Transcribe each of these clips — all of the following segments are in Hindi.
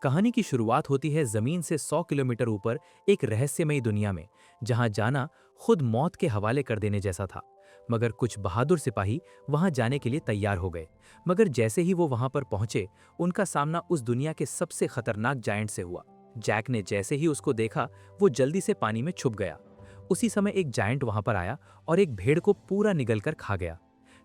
कहानी की शुरुआत होती है जमीन से 100 किलोमीटर ऊपर एक रहस्यमयी दुनिया में, जहां जाना खुद मौत के हवाले कर देने जैसा था। मगर कुछ बहादुर सिपाही वहां जाने के लिए तैयार हो गए। मगर जैसे ही वो वहां पर पहुंचे, उनका सामना उस दुनिया के सबसे खतरनाक जायंट से हुआ। जैक ने जैसे ही उसको देखा, वो जल्दी से पानी में छुप गया। उसी समय एक जायंट वहां पर आया और एक भेड़ को पूरा निगलकर खा गया।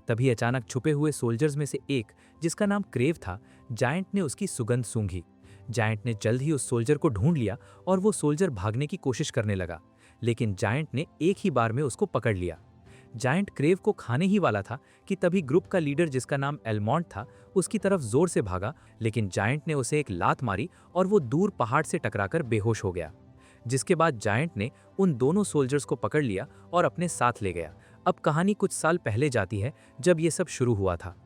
तभी अचानक छुपे हुए सोल्जर्स में से एक, जिसका नाम क्रेव था, जायंट ने उसकी सुगंध सूंघी। जायंट ने जल्द ही उस सोल्जर को ढूंढ लिया और वो सोल्जर भागने की कोशिश करने लगा, लेकिन जायंट ने एक ही बार में उसको पकड़ लिया। जायंट क्रेव को खाने ही वाला था कि तभी ग्रुप का लीडर, जिसका नाम एलमॉन्ट था, उसकी तरफ जोर से भागा, लेकिन जायंट ने उसे एक लात मारी और वो दूर पहाड़ से टकराकर बेहोश हो गया। जिसके बाद जायंट ने उन दोनों सोल्जर्स को पकड़ लिया और अपने साथ ले गया। अब कहानी कुछ साल पहले जाती है, जब ये सब शुरू हुआ था।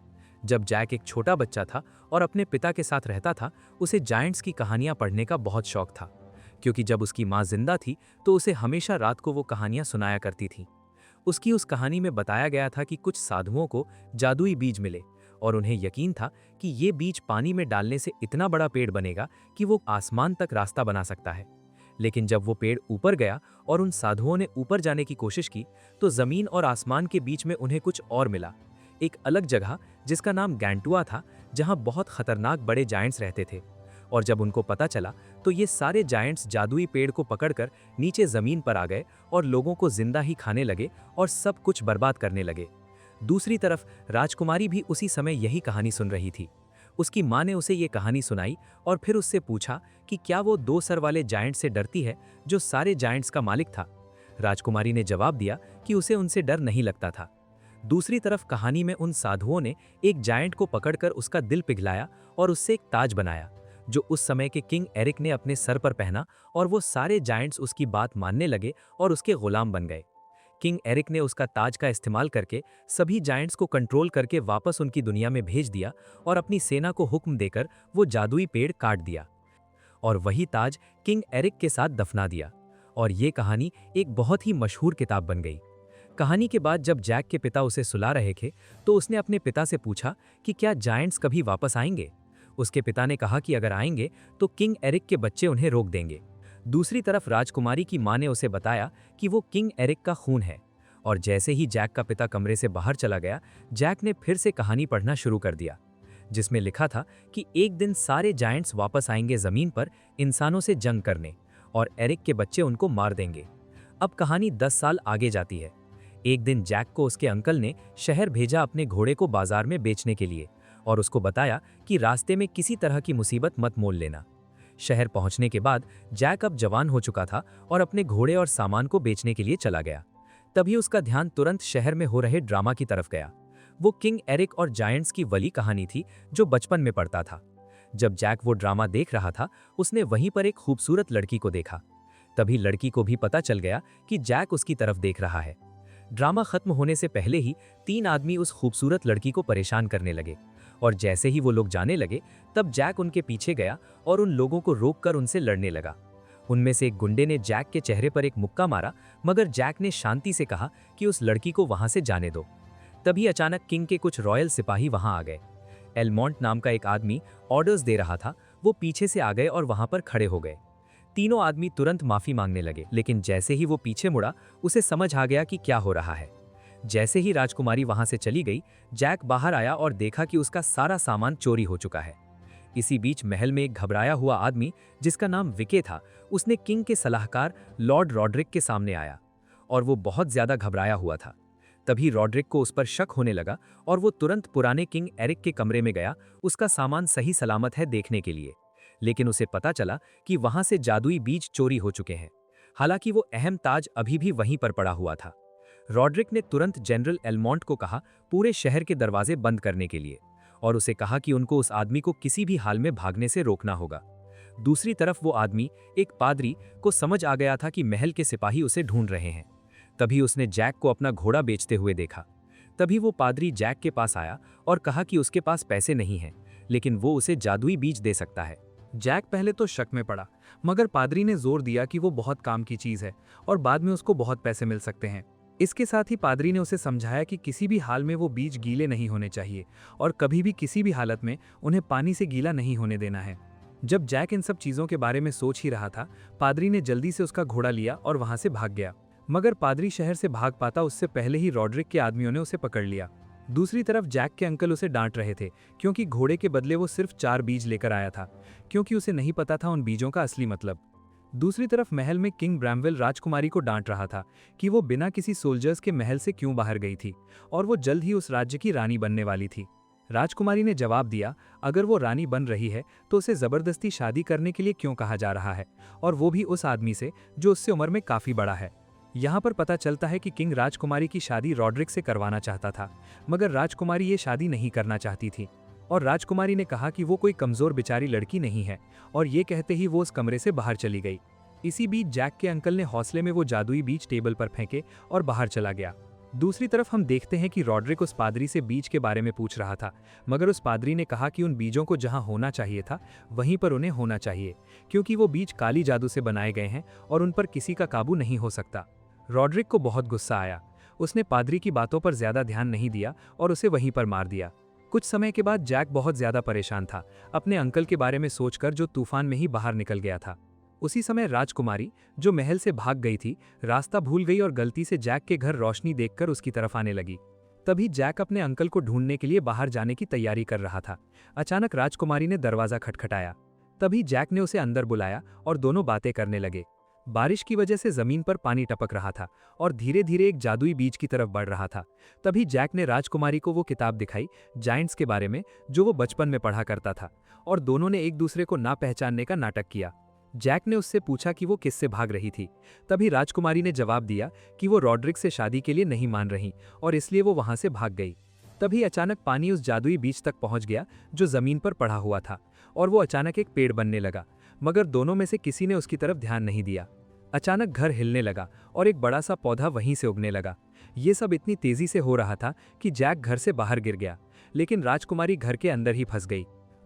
जब जैक एक छोटा बच्चा था और अपने पिता के साथ रहता था, उसे जायंट्स की कहानियां पढ़ने का बहुत शौक था, क्योंकि जब उसकी माँ जिंदा थी तो उसे हमेशा रात को वो कहानियां सुनाया करती थी। उसकी उस कहानी में बताया गया था कि कुछ साधुओं को जादुई बीज मिले और उन्हें यकीन था कि ये बीज पानी में डालने से इतना बड़ा पेड़ बनेगा कि वो आसमान तक रास्ता बना सकता है। लेकिन जब वो पेड़ ऊपर गया और उन साधुओं ने ऊपर जाने की कोशिश की, तो जमीन और आसमान के बीच में उन्हें कुछ और मिला। एक अलग जगह, जिसका नाम गैंटुआ था, जहां बहुत खतरनाक बड़े जायंट्स रहते थे। और जब उनको पता चला, तो ये सारे जायंट्स जादुई पेड़ को पकड़कर नीचे जमीन पर आ गए और लोगों को जिंदा ही खाने लगे और सब कुछ बर्बाद करने लगे। दूसरी तरफ राजकुमारी भी उसी समय यही कहानी सुन रही थी। उसकी माँ ने उसे ये कहानी सुनाई और फिर उससे पूछा कि क्या वो 2 सर वाले जायंट से डरती है, जो सारे जायंट्स का मालिक था। राजकुमारी ने जवाब दिया कि उसे उनसे डर नहीं लगता था। दूसरी तरफ कहानी में उन साधुओं ने एक जायंट को पकड़कर उसका दिल पिघलाया और उससे एक ताज बनाया, जो उस समय के किंग एरिक ने अपने सर पर पहना, और वो सारे जायंट्स उसकी बात मानने लगे और उसके गुलाम बन गए। किंग एरिक ने उसका ताज का इस्तेमाल करके सभी जायंट्स को कंट्रोल करके वापस उनकी दुनिया में भेज दिया और अपनी सेना को हुक्म देकर वो जादुई पेड़ काट दिया और वही ताज किंग एरिक के साथ दफना दिया। और ये कहानी एक बहुत ही मशहूर किताब बन गई। कहानी के बाद जब जैक के पिता उसे सुला रहे थे, तो उसने अपने पिता से पूछा कि क्या जायंट्स कभी वापस आएंगे। उसके पिता ने कहा कि अगर आएंगे तो किंग एरिक के बच्चे उन्हें रोक देंगे। दूसरी तरफ राजकुमारी की मां ने उसे बताया कि वो किंग एरिक का खून है। और जैसे ही जैक का पिता कमरे से बाहर चला गया, जैक ने फिर से कहानी पढ़ना शुरू कर दिया, जिसमें लिखा था कि एक दिन सारे जायंट्स वापस आएंगे जमीन पर इंसानों से जंग करने, और एरिक के बच्चे उनको मार देंगे। अब कहानी 10 साल आगे जाती है। एक दिन जैक को उसके अंकल ने शहर भेजा अपने घोड़े को बाजार में बेचने के लिए, और उसको बताया कि रास्ते में किसी तरह की मुसीबत मत मोल लेना। शहर पहुंचने के बाद जैक अब जवान हो चुका था और अपने घोड़े और सामान को बेचने के लिए चला गया। तभी उसका ध्यान तुरंत शहर में हो रहे ड्रामा की तरफ गया। वो किंग एरिक और जायंट्स की वली कहानी थी, जो बचपन में पढ़ता था। जब जैक वो ड्रामा देख रहा था, उसने वहीं पर एक खूबसूरत लड़की को देखा। तभी लड़की को भी पता चल गया कि जैक उसकी तरफ देख रहा है। ड्रामा खत्म होने से पहले ही 3 आदमी उस खूबसूरत लड़की को परेशान करने लगे, और जैसे ही वो लोग जाने लगे, तब जैक उनके पीछे गया और उन लोगों को रोककर उनसे लड़ने लगा। उनमें से एक गुंडे ने जैक के चेहरे पर एक मुक्का मारा, मगर जैक ने शांति से कहा कि उस लड़की को वहां से जाने दो। तभी अचानक किंग के कुछ रॉयल सिपाही वहां आ गए। एलमॉन्ट नाम का एक आदमी ऑर्डर्स दे रहा था। वो पीछे से आ गए और वहां पर खड़े हो गए। तीनों आदमी तुरंत माफी मांगने लगे, लेकिन जैसे ही वो पीछे मुड़ा, उसे समझ आ गया कि क्या हो रहा है। जैसे ही राजकुमारी वहां से चली गई, जैक बाहर आया और देखा कि उसका सारा सामान चोरी हो चुका है। इसी बीच महल में एक घबराया हुआ आदमी, जिसका नाम विके था, उसने किंग के सलाहकार लॉर्ड रॉड्रिक के सामने आया, और वो बहुत ज्यादा घबराया हुआ था। तभी रॉड्रिक को उस पर शक होने लगा और वो तुरंत पुराने किंग एरिक के कमरे में गया, उसका सामान सही सलामत है देखने के लिए। लेकिन उसे पता चला कि वहां से जादुई बीज चोरी हो चुके हैं। हालांकि वो अहम ताज अभी भी वहीं पर पड़ा हुआ था। रॉड्रिक ने तुरंत जनरल एलमॉन्ट को कहा पूरे शहर के दरवाजे बंद करने के लिए, और उसे कहा कि उनको उस आदमी को किसी भी हाल में भागने से रोकना होगा। दूसरी तरफ वो आदमी, एक पादरी, को समझ आ गया था कि महल के सिपाही उसे ढूंढ रहे हैं। तभी उसने जैक को अपना घोड़ा बेचते हुए देखा। तभी वो पादरी जैक के पास आया और कहा कि उसके पास पैसे नहीं हैं, लेकिन वो उसे जादुई बीज दे सकता है। जैक पहले तो शक में पड़ा, मगर पादरी ने जोर दिया कि वो बहुत काम की चीज है और बाद में उसको बहुत पैसे मिल सकते हैं। इसके साथ ही पादरी ने उसे समझाया कि किसी भी हाल में वो बीज गीले नहीं होने चाहिए और कभी भी किसी भी हालत में उन्हें पानी से गीला नहीं होने देना है। जब जैक इन सब चीजों के बारे में सोच ही रहा था, पादरी ने जल्दी से उसका घोड़ा लिया और वहां से भाग गया। मगर पादरी शहर से भाग पाता उससे पहले ही रॉड्रिक के आदमियों ने उसे पकड़ लिया। दूसरी तरफ जैक के अंकल उसे डांट रहे थे, क्योंकि घोड़े के बदले वो सिर्फ 4 बीज लेकर आया था, क्योंकि उसे नहीं पता था उन बीजों का असली मतलब। दूसरी तरफ महल में किंग ब्रैमवेल राजकुमारी को डांट रहा था कि वो बिना किसी सोल्जर्स के महल से क्यों बाहर गई थी, और वो जल्द ही उस राज्य की रानी बनने वाली थी। राजकुमारी ने जवाब दिया, अगर वो रानी बन रही है तो उसे जबरदस्ती शादी करने के लिए क्यों कहा जा रहा है, और वो भी उस आदमी से जो उससे उम्र में काफी बड़ा है। यहाँ पर पता चलता है कि किंग राजकुमारी की शादी रॉड्रिक से करवाना चाहता था, मगर राजकुमारी ये शादी नहीं करना चाहती थी, और राजकुमारी ने कहा कि वो कोई कमजोर बेचारी लड़की नहीं है, और ये कहते ही वो उस कमरे से बाहर चली गई। इसी बीच जैक के अंकल ने हौसले में वो जादुई बीज टेबल पर फेंके और बाहर चला गया। दूसरी तरफ हम देखते हैं कि रॉड्रिक उस पादरी से बीज के बारे में पूछ रहा था, मगर उस पादरी ने कहा कि उन बीजों को जहां होना चाहिए था वहीं पर उन्हें होना चाहिए, क्योंकि वो बीज काली जादू से बनाए गए हैं और उन पर किसी का काबू नहीं हो सकता। रॉड्रिक को बहुत गुस्सा आया। उसने पादरी की बातों पर ज्यादा ध्यान नहीं दिया और उसे वहीं पर मार दिया। कुछ समय के बाद जैक बहुत ज्यादा परेशान था, अपने अंकल के बारे में सोचकर जो तूफान में ही बाहर निकल गया था। उसी समय राजकुमारी, जो महल से भाग गई थी, रास्ता भूल गई और गलती से जैक के घर रोशनी देखकर उसकी तरफ आने लगी। तभी जैक अपने अंकल को ढूंढने के लिए बाहर जाने की तैयारी कर रहा था। अचानक राजकुमारी ने दरवाजा खटखटाया। तभी जैक ने उसे अंदर बुलाया और दोनों बातें करने लगे। बारिश की वजह से जमीन पर पानी टपक रहा था और धीरे धीरे एक जादुई बीज की तरफ बढ़ रहा था। तभी जैक ने राजकुमारी को वो किताब दिखाई जायंट्स के बारे में, जो वो बचपन में पढ़ा करता था, और दोनों ने एक दूसरे को ना पहचानने का नाटक किया। जैक ने उससे पूछा कि वो किससे भाग रही थी। तभी राजकुमारी ने जवाब दिया कि वो रॉड्रिक से शादी के लिए नहीं मान रही और इसलिए वो वहां से भाग गई। तभी अचानक पानी उस जादुई बीज तक पहुंच गया जो जमीन पर पड़ा हुआ था, और वो अचानक एक पेड़ बनने लगा, मगर दोनों में से किसी ने उसकी तरफ ध्यान नहीं दिया। अचानक घर हिलने लगा और एक बड़ा सा पौधा वहीं से उगने लगा। ये सब इतनी तेजी से हो रहा था कि जैक घर से बाहर गिर गया, लेकिन राजकुमारी घर के अंदर ही फंस गई।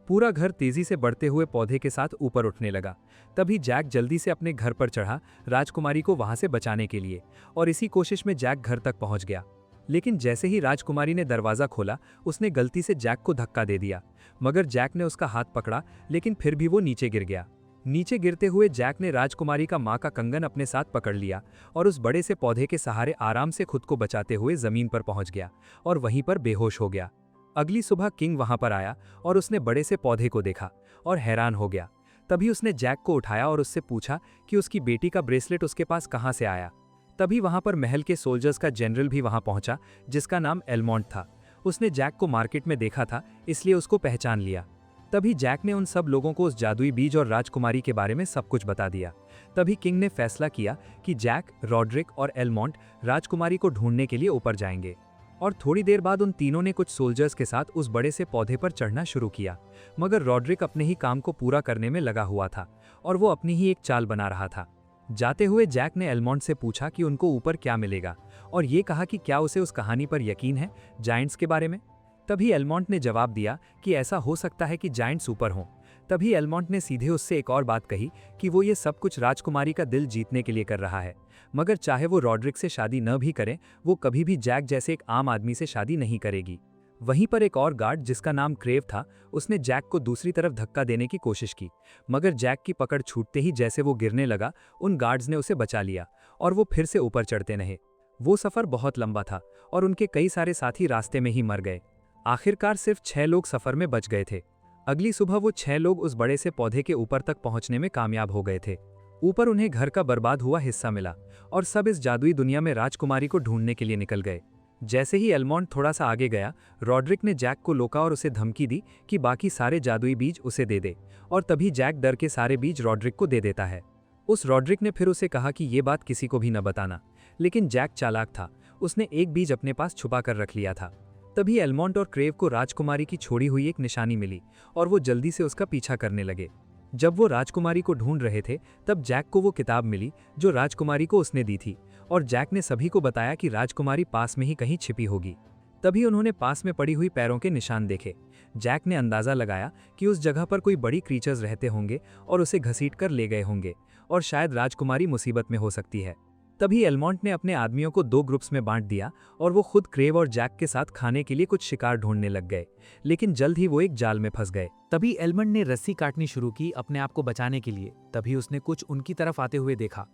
पूरा घर तेजी से बढ़ते हुए पौधे के साथ ऊपर उठने लगा। तभी जैक जल्दी से अपने घर पर चढ़ा राजकुमारी को वहां से बचाने के लिए, और इसी कोशिश में जैक घर तक पहुंच गया। लेकिन जैसे ही राजकुमारी ने दरवाजा खोला, उसने गलती से जैक को धक्का दे दिया, मगर जैक ने उसका हाथ पकड़ा, लेकिन फिर भी वो नीचे गिर गया। नीचे गिरते हुए जैक ने राजकुमारी का मां का कंगन अपने साथ पकड़ लिया और उस बड़े से पौधे के सहारे आराम से खुद को बचाते हुए जमीन पर पहुंच गया और वहीं पर बेहोश हो गया। अगली सुबह किंग वहां पर आया और उसने बड़े से पौधे को देखा और हैरान हो गया। तभी उसने जैक को उठाया और उससे पूछा कि उसकी बेटी का ब्रेसलेट उसके पास कहां से आया। तभी वहां पर महल के सोल्जर्स का जनरल भी वहां पहुंचा, जिसका नाम एलमोंट था। उसने जैक को मार्केट में देखा था, इसलिए उसको पहचान लिया। तभी जैक ने उन सब लोगों को उस जादुई बीज और राजकुमारी के बारे में सब कुछ बता दिया। तभी किंग ने फैसला किया कि जैक, रॉड्रिक और एलमोंट राजकुमारी को ढूंढने के लिए ऊपर जाएंगे। और थोड़ी देर बाद उन तीनों ने कुछ सोल्जर्स के साथ उस बड़े से पौधे पर चढ़ना शुरू किया, मगर रॉड्रिक अपने ही काम को पूरा करने में लगा हुआ था और वो अपनी ही एक चाल बना रहा था। जाते हुए जैक ने एलमोंट से पूछा कि उनको ऊपर क्या मिलेगा, और ये कहा कि क्या उसे उस कहानी पर यकीन है, जायंट्स के बारे में। तभी एलमोंट ने जवाब दिया कि ऐसा हो सकता है कि जायंट्स ऊपर हों। तभी एलमोंट ने सीधे उससे एक और बात कही कि वो ये सब कुछ राजकुमारी का दिल जीतने के लिए कर रहा है, मगर चाहे वो रॉड्रिक से शादी न भी करें, वो कभी भी जैक जैसे एक आम आदमी से शादी नहीं करेगी। वहीं पर एक और गार्ड, जिसका नाम क्रेव था, उसने जैक को दूसरी तरफ धक्का देने की कोशिश की, मगर जैक की पकड़ छूटते ही जैसे वो गिरने लगा, उन गार्ड्स ने उसे बचा लिया और वो फिर से ऊपर चढ़ते रहे। वो सफर बहुत लंबा था और उनके कई सारे साथी रास्ते में ही मर गए। आखिरकार सिर्फ 6 लोग सफर में बच गए थे। अगली सुबह वो 6 लोग उस बड़े से पौधे के ऊपर तक पहुंचने में कामयाब हो गए थे। ऊपर उन्हें घर का बर्बाद हुआ हिस्सा मिला और सब इस जादुई दुनिया में राजकुमारी को ढूंढने के लिए निकल गए। जैसे ही एलमोंट थोड़ा सा आगे गया, रॉड्रिक ने जैक को रोका और उसे धमकी दी कि बाकी सारे जादुई बीज उसे दे दे, और तभी जैक डर के सारे बीज रॉड्रिक को दे देता है। उस रॉड्रिक ने फिर उसे कहा कि ये बात किसी को भी न बताना, लेकिन जैक चालाक था, उसने एक बीज अपने पास छुपा कर रख लिया था। तभी एलमोंट और क्रेव को राजकुमारी की छोड़ी हुई एक निशानी मिली और वो जल्दी से उसका पीछा करने लगे। जब वो राजकुमारी को ढूंढ रहे थे, तब जैक को वो किताब मिली जो राजकुमारी को उसने दी थी, और जैक ने सभी को बताया कि राजकुमारी पास में ही कहीं छिपी होगी। तभी उन्होंने पास में पड़ी हुई पैरों के निशान देखे। जैक ने अंदाजा लगाया कि उस जगह पर कोई बड़ी क्रीचर्स रहते होंगे और उसे घसीट कर ले गए होंगे, और शायद राजकुमारी मुसीबत में हो सकती है। तभी एलमॉन्ट ने अपने आदमियों को 2 ग्रुप्स में बांट दिया और वो खुद क्रेव और जैक के साथ खाने के लिए कुछ शिकार ढूंढने लग गए, लेकिन जल्द ही वो एक जाल में फंस गए। तभी एलमंड ने रस्सी काटनी शुरू की अपने आप को बचाने के लिए। तभी उसने कुछ उनकी तरफ आते हुए देखा।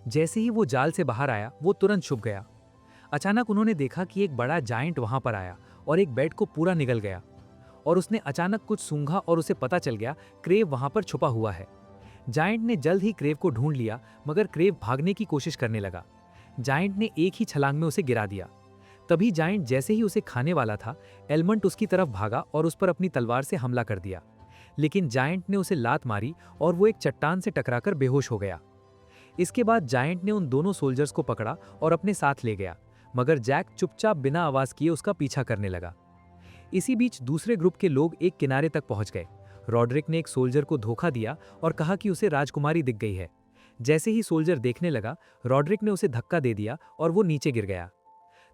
जैसे ही वो जाल से बाहर आया, वो तुरंत छुप गया। अचानक उन्होंने देखा कि एक बड़ा जायंट वहां पर आया और एक बेड को पूरा निगल गया, और उसने अचानक कुछ सूंघा और उसे पता चल गया क्रेव वहां पर छुपा हुआ है। जायंट ने जल्द ही क्रेव को ढूंढ लिया, मगर क्रेव भागने की कोशिश करने लगा। जायंट ने एक ही छलांग में उसे गिरा दिया। तभी जायंट जैसे ही उसे खाने वाला था, एलमंट उसकी तरफ भागा और उस पर अपनी तलवार से हमला कर दिया, लेकिन जायंट ने उसे लात मारी और वो एक चट्टान से टकराकर बेहोश हो गया। इसके बाद जायंट ने उन दोनों सोल्जर्स को पकड़ा और अपने साथ ले गया, मगर जैक चुपचाप बिना आवाज किए उसका पीछा करने लगा। इसी बीच दूसरे ग्रुप के लोग एक किनारे तक पहुंच गए। रॉड्रिक ने एक सोल्जर को धोखा दिया और कहा कि उसे राजकुमारी दिख गई है। जैसे ही सोल्जर देखने लगा, रॉड्रिक ने उसे धक्का दे दिया और वो नीचे गिर गया।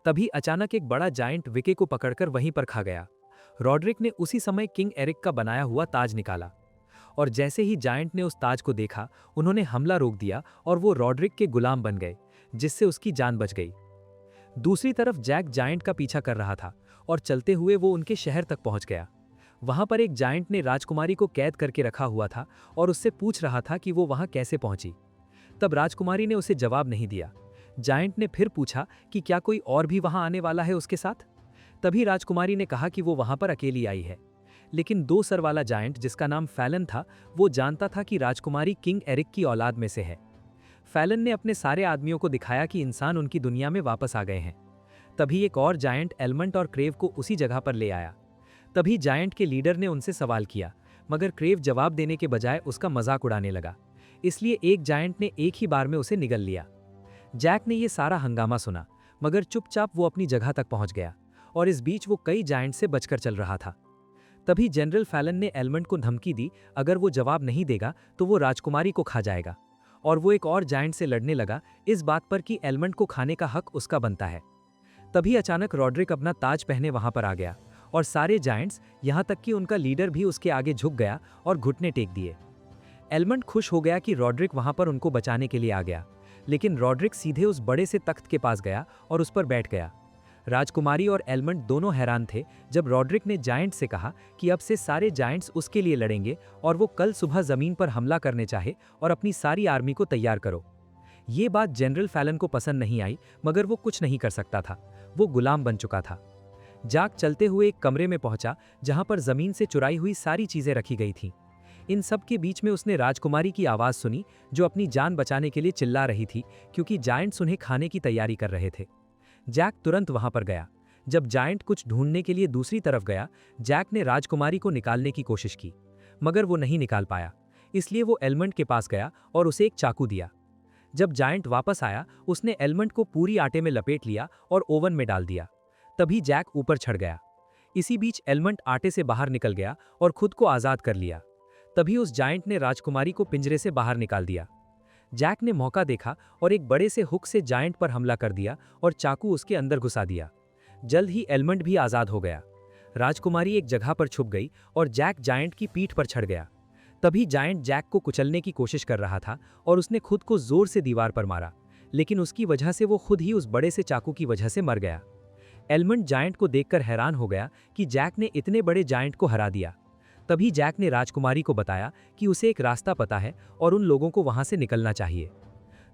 तभी अचानक एक बड़ा जायंट विके को पकड़कर वहीं पर खा गया। रॉड्रिक ने उसी समय किंग एरिक का बनाया हुआ ताज निकाला, और जैसे ही जायंट ने उस ताज को देखा, उन्होंने हमला रोक दिया और वो रॉड्रिक के गुलाम बन गए, जिससे उसकी जान बच गई। दूसरी तरफ जैक जायंट का पीछा कर रहा था और चलते हुए वो उनके शहर तक पहुंच गया। वहां पर एक जायंट ने राजकुमारी को कैद करके रखा हुआ था और उससे पूछ रहा था कि वो वहां कैसे पहुंची। तब राजकुमारी ने उसे जवाब नहीं दिया। जायंट ने फिर पूछा कि क्या कोई और भी वहां आने वाला है उसके साथ। तभी राजकुमारी ने कहा कि वो वहां पर अकेली आई है, लेकिन 2 सर वाला जायंट जिसका नाम फैलन था, वो जानता था कि राजकुमारी किंग एरिक की औलाद में से है। फैलन ने अपने सारे आदमियों को दिखाया कि इंसान उनकी दुनिया में वापस आ गए हैं। तभी एक और जायंट एलमंट और क्रेव को उसी जगह पर ले आया। तभी जायंट के लीडर ने उनसे सवाल किया, मगर क्रेव जवाब देने के बजाय उसका मजाक उड़ाने लगा। इसलिए एक जायंट ने एक ही बार में उसे निगल लिया। जैक ने यह सारा हंगामा सुना, मगर चुपचाप वो अपनी जगह तक पहुंच गया, और इस बीच वो कई जायंट से बचकर चल रहा था। तभी जनरल फैलन ने एलमंट को धमकी दी, अगर वो जवाब नहीं देगा तो वो राजकुमारी को खा जाएगा, और वो एक और जायंट से लड़ने लगा इस बात पर कि एलमंट को खाने का हक उसका बनता है। तभी अचानक रॉड्रिक अपना ताज पहने वहां पर आ गया, और सारे जायंट्स, यहां तक कि उनका लीडर भी उसके आगे झुक गया और घुटने टेक दिए। एलमंट खुश हो गया कि रॉड्रिक वहां पर उनको बचाने के लिए आ गया, लेकिन रॉड्रिक सीधे उस बड़े से तख्त के पास गया और उस पर बैठ गया। राजकुमारी और एलमंट दोनों हैरान थे जब रॉड्रिक ने जायंट से कहा कि अब से सारे जायंट्स उसके लिए लड़ेंगे और वो कल सुबह जमीन पर हमला करने चाहे और अपनी सारी आर्मी को तैयार करो। ये बात जनरल फैलन को पसंद नहीं आई, मगर वो कुछ नहीं कर सकता था, वो गुलाम बन चुका था। जैक चलते हुए एक कमरे में पहुंचा जहां पर जमीन से चुराई हुई सारी चीजें रखी गई थीं। इन सब के बीच में उसने राजकुमारी की आवाज सुनी, जो अपनी जान बचाने के लिए चिल्ला रही थी क्योंकि जायंट्स उन्हें खाने की तैयारी कर रहे थे। जैक तुरंत वहां पर गया। जब जायंट कुछ ढूंढने के लिए दूसरी तरफ गया, जैक ने राजकुमारी को निकालने की कोशिश की, मगर वो नहीं निकाल पाया। इसलिए वो एलमंट के पास गया और उसे एक चाकू दिया। जब जायंट वापस आया, उसने एलमंट को पूरी आटे में लपेट लिया और ओवन में डाल दिया। तभी जैक ऊपर चढ़ गया। इसी बीच एलमंट आटे से बाहर निकल गया और खुद को आजाद कर लिया। तभी उस जायंट ने राजकुमारी को पिंजरे से बाहर निकाल दिया। जैक ने मौका देखा और एक बड़े से हुक से जायंट पर हमला कर दिया और चाकू उसके अंदर घुसा दिया। जल्द ही एलमंट भी आजाद हो गया। राजकुमारी एक जगह पर छुप गई और जैक जायंट की पीठ पर चढ़ गया। तभी जायंट जैक को कुचलने की कोशिश कर रहा था और उसने खुद को जोर से दीवार पर मारा, लेकिन उसकी वजह से वो खुद ही उस बड़े से चाकू की वजह से मर गया। एलमंट जायंट को देखकर हैरान हो गया कि जैक ने इतने बड़े जायंट को हरा दिया। तभी जैक ने राजकुमारी को बताया कि उसे एक रास्ता पता है और उन लोगों को वहां से निकलना चाहिए।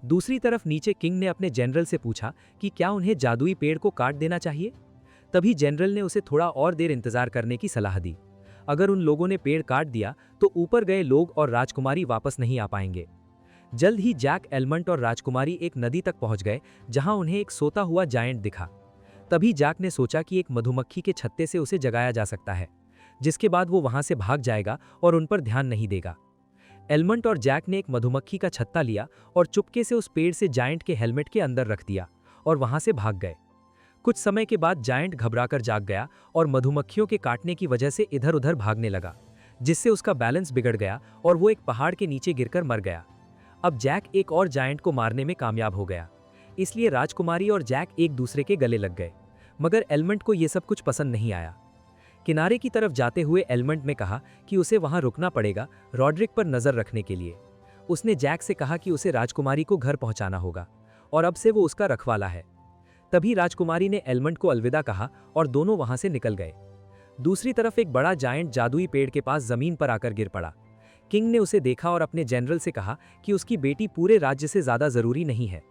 दूसरी तरफ नीचे किंग ने अपने जनरल से पूछा कि क्या उन्हें जादुई पेड़ को काट देना चाहिए। तभी जनरल ने उसे थोड़ा और देर इंतजार करने की सलाह दी। अगर उन लोगों ने पेड़ काट दिया तो ऊपर गए लोग और राजकुमारी वापस नहीं आ पाएंगे। जल्द ही जैक, एलमंट और राजकुमारी एक नदी तक पहुंच गए जहां उन्हें एक सोता हुआ जायंट दिखा। तभी जैक ने सोचा कि एक मधुमक्खी के छत्ते से उसे जगाया जा सकता है, जिसके बाद वो वहां से भाग जाएगा और उन पर ध्यान नहीं देगा। एलमंट और जैक ने एक मधुमक्खी का छत्ता लिया और चुपके से उस पेड़ से जायंट के हेलमेट के अंदर रख दिया और वहां से भाग गए। कुछ समय के बाद जायंट घबराकर जाग गया और मधुमक्खियों के काटने की वजह से इधर उधर भागने लगा, जिससे उसका बैलेंस बिगड़ गया और वो एक पहाड़ के नीचे गिरकर मर गया। अब जैक एक और जायंट को मारने में कामयाब हो गया, इसलिए राजकुमारी और जैक एक दूसरे के गले लग गए। मगर एलमंट को यह सब कुछ पसंद नहीं आया। किनारे की तरफ जाते हुए एलमंट ने कहा कि उसे वहां रुकना पड़ेगा रॉड्रिक पर नजर रखने के लिए। उसने जैक से कहा कि उसे राजकुमारी को घर पहुंचाना होगा और अब से वो उसका रखवाला है। तभी राजकुमारी ने एलमंड को अलविदा कहा और दोनों वहां से निकल गए। दूसरी तरफ एक बड़ा जायंट जादुई पेड़ के पास जमीन पर आकर गिर पड़ा। किंग ने उसे देखा और अपने जनरल से कहा कि उसकी बेटी पूरे राज्य से ज्यादा जरूरी नहीं है,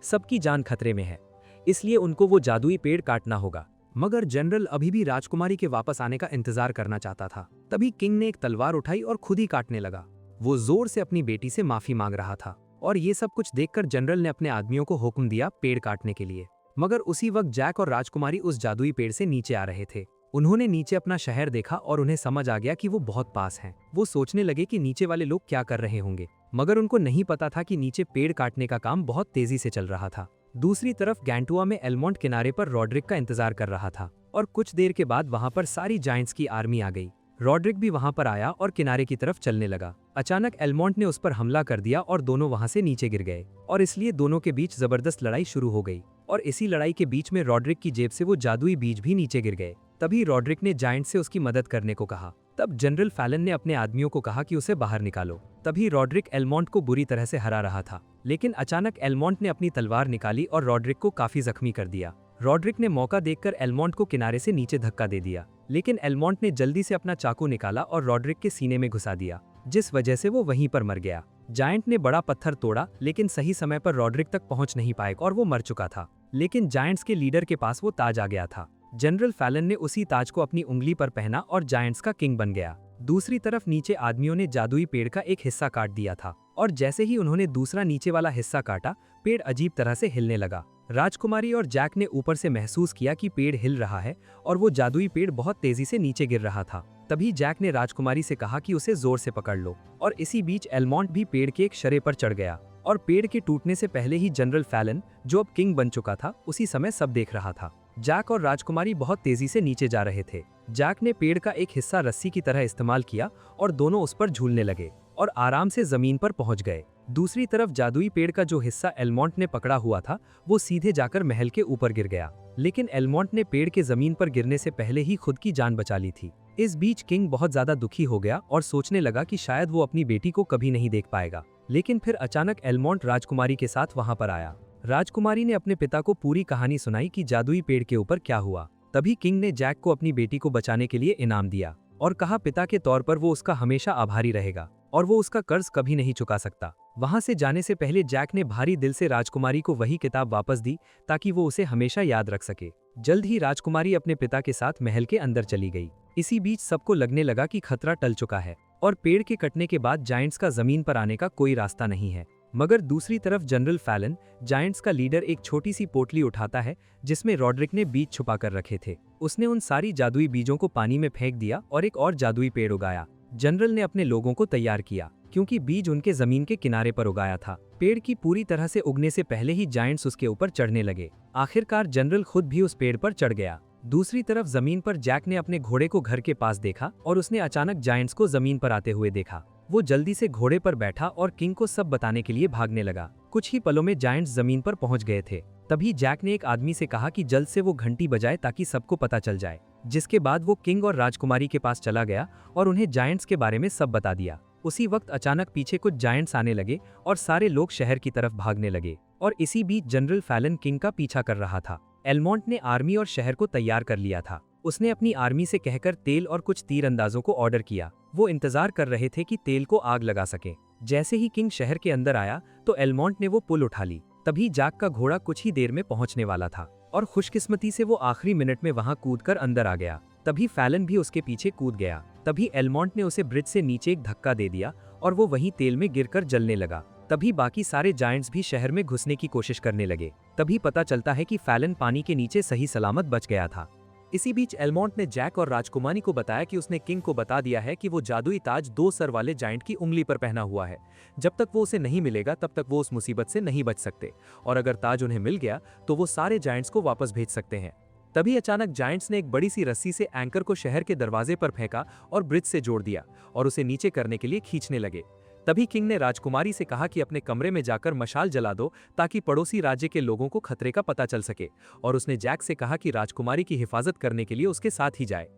सबकी जान खतरे में है, इसलिए उनको वो जादुई पेड़ काटना होगा। मगर जनरल अभी भी राजकुमारी के वापस आने का इंतजार करना चाहता था। तभी किंग ने एक तलवार उठाई और खुद ही काटने लगा। वो जोर से अपनी बेटी से माफी मांग रहा था और ये सब कुछ देखकर जनरल ने अपने आदमियों को हुक्म दिया पेड़ काटने के लिए। मगर उसी वक्त जैक और राजकुमारी उस जादुई पेड़ से नीचे आ रहे थे। उन्होंने नीचे अपना शहर देखा और उन्हें समझ आ गया कि वो बहुत पास हैं। वो सोचने लगे कि नीचे वाले लोग क्या कर रहे होंगे, मगर उनको नहीं पता था कि नीचे पेड़ काटने का काम बहुत तेजी से चल रहा था। दूसरी तरफ गैंटुआ में एलमोंट किनारे पर रॉड्रिक का इंतजार कर रहा था और कुछ देर के बाद वहां पर सारी जायंट्स की आर्मी आ गई। रॉड्रिक भी वहां पर आया और किनारे की तरफ चलने लगा। अचानक एलमोंट ने उस पर हमला कर दिया और दोनों वहां से नीचे गिर गए और इसलिए दोनों के बीच जबरदस्त लड़ाई शुरू हो गई। और इसी लड़ाई के बीच में रॉड्रिक की जेब से वो जादुई बीज भी नीचे गिर गए। तभी रॉड्रिक ने जायंट से उसकी मदद करने को कहा। तब जनरल फैलन ने अपने आदमियों को कहा कि उसे बाहर निकालो। तभी रॉड्रिक एलमोंट को बुरी तरह से हरा रहा था, लेकिन अचानक एलमोंट ने अपनी तलवार निकाली और रॉड्रिक को काफी जख्मी कर दिया। रॉड्रिक ने मौका देखकर एलमोंट को किनारे से नीचे धक्का दे दिया, लेकिन एलमोंट ने जल्दी से अपना चाकू निकाला और रॉड्रिक के सीने में घुसा दिया, जिस वजह से वो वहीं पर मर गया। जायंट ने बड़ा पत्थर तोड़ा, लेकिन सही समय पर रॉड्रिक तक पहुंच नहीं पाए और वो मर चुका था। लेकिन जायंट्स के लीडर के पास वो ताज आ गया था। जनरल फैलन ने उसी ताज को अपनी उंगली पर पहना और जायंट्स का किंग बन गया। दूसरी तरफ नीचे आदमियों ने जादुई पेड़ का एक हिस्सा काट दिया था और जैसे ही उन्होंने दूसरा नीचे वाला हिस्सा काटा, पेड़ अजीब तरह से हिलने लगा। राजकुमारी और जैक ने ऊपर से महसूस किया कि पेड़ हिल रहा है और वो जादुई पेड़ बहुत तेजी से नीचे गिर रहा था। तभी जैक ने राजकुमारी से कहा कि उसे जोर से पकड़ लो और इसी बीच एलमोंट भी पेड़ के एक शरे पर चढ़ गया और पेड़ के टूटने से पहले ही जनरल फैलन, जो अब किंग बन चुका था, उसी समय सब देख रहा था। जैक और राजकुमारी बहुत तेजी से नीचे जा रहे थे। जैक ने पेड़ का एक हिस्सा रस्सी की तरह इस्तेमाल किया और दोनों उस पर झूलने लगे और आराम से जमीन पर पहुंच गए। दूसरी तरफ जादुई पेड़ का जो हिस्सा एलमोंट ने पकड़ा हुआ था, वो सीधे जाकर महल के ऊपर गिर गया, लेकिन एलमोंट ने पेड़ के जमीन पर गिरने से पहले ही खुद की जान बचा ली थी। इस बीच किंग बहुत ज्यादा दुखी हो गया और सोचने लगा कि शायद वो अपनी बेटी को कभी नहीं देख पाएगा। लेकिन फिर अचानक एलमोंट राजकुमारी के साथ वहां पर आया। राजकुमारी ने अपने पिता को पूरी कहानी सुनाई कि जादुई पेड़ के ऊपर क्या हुआ। तभी किंग ने जैक को अपनी बेटी को बचाने के लिए इनाम दिया और कहा पिता के तौर पर वो उसका हमेशा आभारी रहेगा और वो उसका कर्ज कभी नहीं चुका सकता। वहां से जाने से पहले जैक ने भारी दिल से राजकुमारी को वही किताब वापस दी ताकि वो उसे हमेशा याद रख सके। जल्द ही राजकुमारी अपने पिता के साथ महल के अंदर चली गई। इसी बीच सबको लगने लगा कि खतरा टल चुका है और पेड़ के कटने के बाद जायंट्स का जमीन पर आने का कोई रास्ता नहीं है। मगर दूसरी तरफ जनरल फैलन, जायंट्स का लीडर, एक छोटी सी पोटली उठाता है जिसमें रॉड्रिक ने बीज छुपा कर रखे थे। उसने उन सारी जादुई बीजों को पानी में फेंक दिया और एक और जादुई पेड़ उगाया। जनरल ने अपने लोगों को तैयार किया क्योंकि बीज उनके जमीन के किनारे पर उगाया था। पेड़ की पूरी तरह से उगने से पहले ही जायंट्स उसके ऊपर चढ़ने लगे। आखिरकार जनरल खुद भी उस पेड़ पर चढ़ गया। दूसरी तरफ जमीन पर जैक ने अपने घोड़े को घर के पास देखा और उसने अचानक जायंट्स को जमीन पर आते हुए देखा। वो जल्दी से घोड़े पर बैठा और किंग को सब बताने के लिए भागने लगा। कुछ ही पलों में जायंट्स जमीन पर पहुंच गए थे। तभी जैक ने एक आदमी से कहा कि जल्द से वो घंटी बजाए ताकि सबको पता चल जाए। जिसके बाद वो किंग और राजकुमारी के पास चला गया और उन्हें जायंट्स के बारे में सब बता दिया। उसी वक्त अचानक पीछे कुछ जायंट्स आने लगे और सारे लोग शहर की तरफ भागने लगे और इसी बीच जनरल फैलन किंग का पीछा कर रहा था। एलमोंट ने आर्मी और शहर को तैयार कर लिया था। उसने अपनी आर्मी से कहकर तेल और कुछ तीरंदाजों को ऑर्डर किया। वो इंतजार कर रहे थे कि तेल को आग लगा सके। जैसे ही किंग शहर के अंदर आया तो एलमोंट ने वो पुल उठा ली। तभी जैक का घोड़ा कुछ ही देर में पहुंचने वाला था और खुशकिस्मती से वो आखिरी मिनट में वहां कूदकर अंदर आ गया। तभी फैलन भी उसके पीछे कूद गया। तभी एलमोंट ने उसे ब्रिज से नीचे एक धक्का दे दिया और वो वहीं तेल में गिरकर जलने लगा। तभी बाकी सारे जायंट्स भी शहर में घुसने की कोशिश करने लगे। तभी पता चलता है कि फैलन पानी के नीचे सही सलामत बच गया था। इसी बीच एलमोंट ने जैक और राजकुमारी को बताया कि उसने किंग को बता दिया है कि वो जादुई ताज 2 सर वाले जायंट की उंगली पर पहना हुआ है। जब तक वो उसे नहीं मिलेगा तब तक वो उस मुसीबत से नहीं बच सकते और अगर ताज उन्हें मिल गया तो वो सारे जायंट्स को वापस भेज सकते हैं। तभी अचानक जायंट्स ने एक बड़ी सी रस्सी से एंकर को शहर के दरवाजे पर फेंका और ब्रिज से जोड़ दिया और उसे नीचे करने के लिए खींचने लगे। तभी किंग ने राजकुमारी से कहा कि अपने कमरे में जाकर मशाल जला दो ताकि पड़ोसी राज्य के लोगों को खतरे का पता चल सके और उसने जैक से कहा कि राजकुमारी की हिफाजत करने के लिए उसके साथ ही जाए।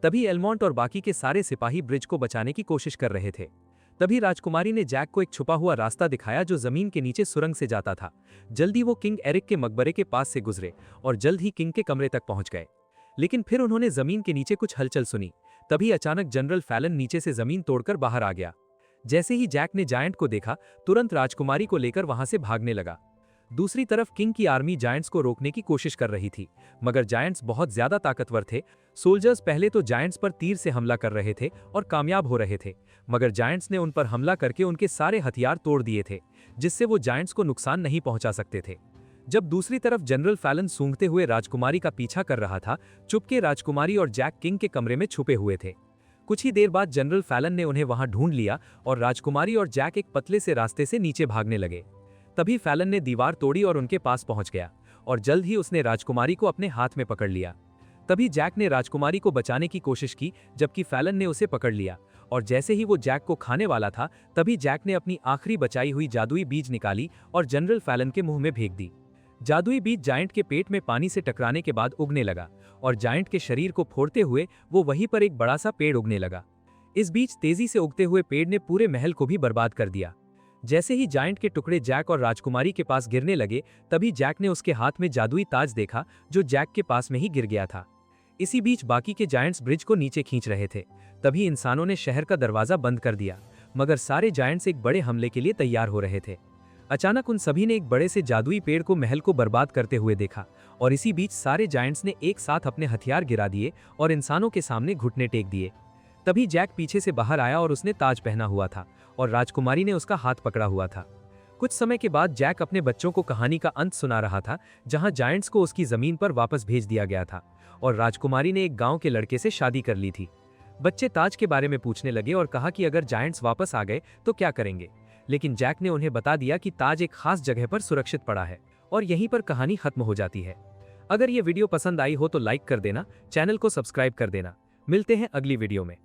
तभी एलमोंट और बाकी के सारे सिपाही ब्रिज को बचाने की कोशिश कर रहे थे। तभी राजकुमारी ने जैक को एक छुपा हुआ रास्ता दिखाया जो जमीन के नीचे सुरंग से जाता था। जल्दी वो किंग एरिक के मकबरे के पास से गुजरे और जल्द ही किंग के कमरे तक पहुंच गए। लेकिन फिर उन्होंने जमीन के नीचे कुछ हलचल सुनी। तभी अचानक जनरल फैलन नीचे से जमीन तोड़कर बाहर आ गया। जैसे ही जैक ने जायंट को देखा, तुरंत राजकुमारी को लेकर वहां से भागने लगा। दूसरी तरफ किंग की आर्मी जायंट्स को रोकने की कोशिश कर रही थी, मगर जायंट्स बहुत ज्यादा ताकतवर थे। सोल्जर्स पहले तो जायंट्स पर तीर से हमला कर रहे थे और कामयाब हो रहे थे, मगर जायंट्स ने उन पर हमला करके उनके सारे हथियार तोड़ दिए थे, जिससे वो जायंट्स को नुकसान नहीं पहुंचा सकते थे। जब दूसरी तरफ जनरल फैलन सूंघते हुए राजकुमारी का पीछा कर रहा था, चुपके राजकुमारी और जैक किंग के कमरे में छुपे हुए थे। कुछ ही देर बाद जनरल फैलन ने उन्हें वहां ढूंढ लिया और राजकुमारी और जैक एक पतले से रास्ते से नीचे भागने लगे। तभी फैलन ने दीवार तोड़ी और उनके पास पहुंच गया और जल्द ही उसने राजकुमारी को अपने हाथ में पकड़ लिया। तभी जैक ने राजकुमारी को बचाने की कोशिश की, जबकि फैलन ने उसे पकड़ लिया और जैसे ही वो जैक को खाने वाला था, तभी जैक ने अपनी आखिरी बचाई हुई जादुई बीज निकाली और जनरल फैलन के मुंह में फेंक दी। जादुई बीज जायंट के पेट में पानी से टकराने के बाद उगने लगा और जायंट के शरीर को फोड़ते हुए वो वहीं पर एक बड़ा सा पेड़ उगने लगा। इस बीच तेजी से उगते हुए पेड़ ने पूरे महल को भी बर्बाद कर दिया। जैसे ही जायंट के टुकड़े जैक और राजकुमारी के पास गिरने लगे, तभी जैक ने उसके हाथ में जादुई ताज देखा जो जैक के पास में ही गिर गया था। इसी बीच बाकी के जायंट्स ब्रिज को नीचे खींच रहे थे। तभी इंसानों ने शहर का दरवाजा बंद कर दिया, मगर सारे जायंट्स एक बड़े हमले के लिए तैयार हो रहे थे। अचानक उन सभी ने एक बड़े से जादुई पेड़ को महल को बर्बाद करते हुए देखा और इसी बीच सारे जायंट्स ने एक साथ अपने हथियार गिरा दिए और इंसानों के सामने घुटने टेक दिए। तभी जैक पीछे से बाहर आया और उसने ताज पहना हुआ था और राजकुमारी ने उसका हाथ पकड़ा हुआ था। कुछ समय के बाद जैक अपने बच्चों को कहानी का अंत सुना रहा था, जहां जायंट्स को उसकी जमीन पर वापस भेज दिया गया था और राजकुमारी ने एक गांव के लड़के से शादी कर ली थी। बच्चे ताज के बारे में पूछने लगे और कहा कि अगर जायंट्स वापस आ गए तो क्या करेंगे, लेकिन जैक ने उन्हें बता दिया कि ताज एक खास जगह पर सुरक्षित पड़ा है और यहीं पर कहानी खत्म हो जाती है। अगर ये वीडियो पसंद आई हो तो लाइक कर देना, चैनल को सब्सक्राइब कर देना। मिलते हैं अगली वीडियो में।